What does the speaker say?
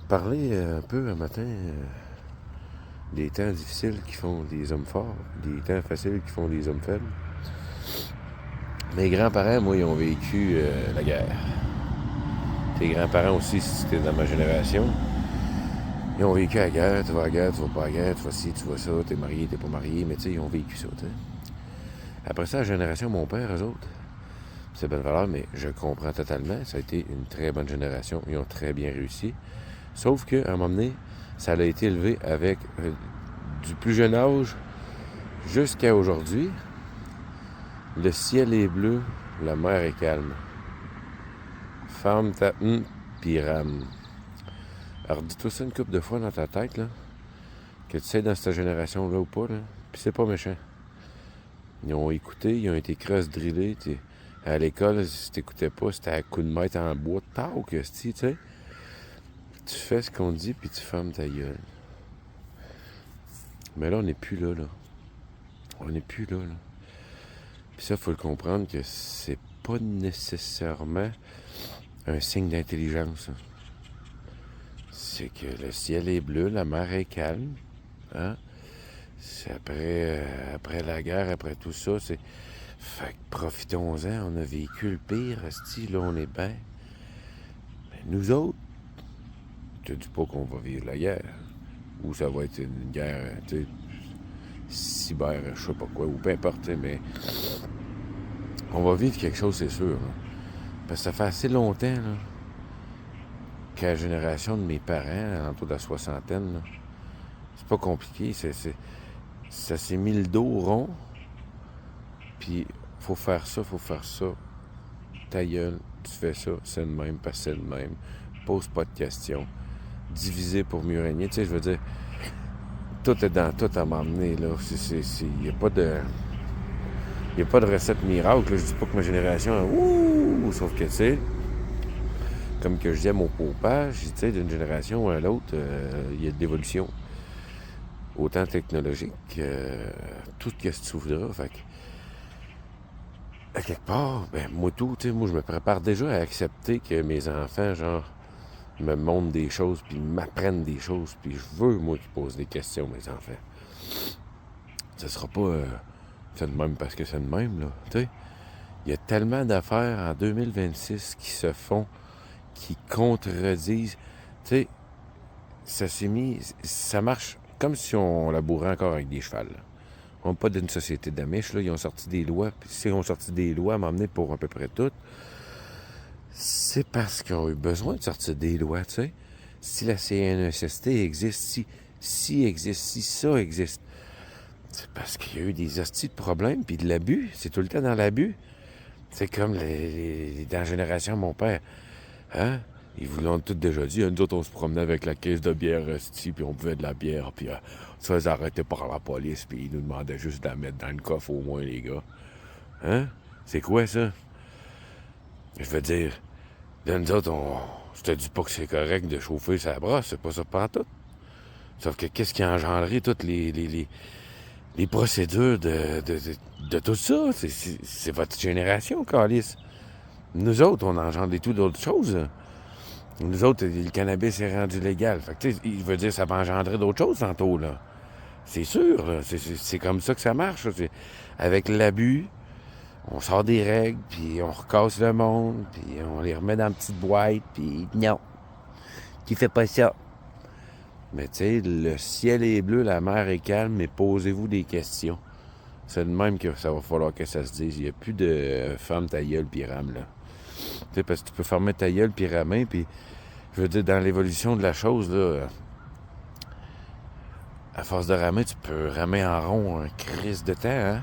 parler un peu un matin des temps difficiles qui font des hommes forts, des temps faciles qui font des hommes faibles. Mes grands-parents, moi, ils ont vécu la guerre. Tes grands-parents aussi, si c'était dans ma génération, ils ont vécu la guerre. Tu vas à la guerre, tu vas pas à la guerre, tu vas ci, tu vas ça, t'es marié, t'es pas marié, mais tu sais, ils ont vécu ça, tu sais. Après ça, la génération, mon père, eux autres, c'est belle valeur, mais je comprends totalement. Ça a été une très bonne génération. Ils ont très bien réussi. Sauf qu'à un moment donné, ça a été élevé avec du plus jeune âge jusqu'à aujourd'hui. Le ciel est bleu, la mer est calme. Femme ta pis rame. Alors dis-toi ça une couple de fois dans ta tête, là, que tu sais dans cette génération-là ou pas, là, puis c'est pas méchant. Ils ont écouté, ils ont été cross-drillés. À l'école, si t'écoutais pas, c'était à coups de maître en bois. Tau que tu sais. Tu fais ce qu'on te dit, puis tu fermes ta gueule. Mais là, on n'est plus là. On n'est plus là. Puis ça, il faut le comprendre que c'est pas nécessairement un signe d'intelligence. C'est que le ciel est bleu, la mer est calme. Hein? C'est après la guerre, après tout ça, c'est... Fait que profitons-en, on a vécu le pire, esti, là, on est bien. Mais nous autres, je te dis pas qu'on va vivre la guerre. Ou ça va être une guerre, tu sais, cyber, je sais pas quoi, ou peu importe, mais on va vivre quelque chose, c'est sûr. Là. Parce que ça fait assez longtemps là, qu'à la génération de mes parents, autour de la soixantaine, là, c'est pas compliqué. Ça s'est mis le dos rond, puis faut faire ça. Ta gueule, tu fais ça, c'est le même, parce que c'est le même. Pose pas de questions. Diviser pour mieux régner. Tu sais, je veux dire, tout est dans tout à m'emmener, là. Il n'y a pas de... Il n'y a pas de recette miracle. Là. Je dis pas que ma génération... Ouh! Sauf que, tu sais, comme que je dis à mon papa, tu sais, d'une génération à l'autre, il y a de l'évolution. Autant technologique que tout ce que tu voudras. Fait que, à quelque part, ben, moi, je me prépare déjà à accepter que mes enfants, genre, me montrent des choses, puis m'apprennent des choses, puis je veux, moi, qu'ils posent des questions, mes enfants. Ça sera pas... c'est de même parce que c'est de même, là. Tu sais, il y a tellement d'affaires en 2026 qui se font, qui contredisent. Tu sais, ça s'est mis... Ça marche comme si on labourait encore avec des chevals. Là. On n'est pas d'une société d'amiches, là. Ils ont sorti des lois. Puis s'ils ont sorti des lois à m'emmener pour à peu près tout, c'est parce qu'ils ont eu besoin de sortir des lois, tu sais. Si la CNESST existe, si existe, si ça existe, c'est parce qu'il y a eu des hosties de problèmes puis de l'abus. C'est tout le temps dans l'abus. C'est comme dans la génération de mon père. Hein? Ils vous l'ont tout déjà dit. Nous autres, on se promenait avec la caisse de bière hostie, puis on buvait de la bière, puis ça faisait arrêter par la police, puis ils nous demandaient juste de la mettre dans le coffre au moins, les gars. Hein? C'est quoi ça? Je veux dire, là, nous autres, je te dis pas que c'est correct de chauffer sa brosse, c'est pas ça pantoute. Sauf que qu'est-ce qui a engendré toutes les procédures de tout ça? C'est votre génération, câlisse. Nous autres, on engendre des tout d'autres choses. Nous autres, le cannabis est rendu légal. Fait que, tu sais, il veut dire que ça va engendrer d'autres choses tantôt, là. C'est sûr, là. C'est comme ça que ça marche. Là. Avec l'abus, on sort des règles, puis on recasse le monde, puis on les remet dans une petite boîte, puis non. Qui fait pas ça? Mais tu sais, le ciel est bleu, la mer est calme, mais posez-vous des questions. C'est de même que ça va falloir que ça se dise. Il n'y a plus de ferme ta gueule puis rame, là. Tu sais, parce que tu peux fermer ta gueule puis ramer, puis je veux dire, dans l'évolution de la chose, là, à force de ramer, tu peux ramer en rond un crise de temps, hein?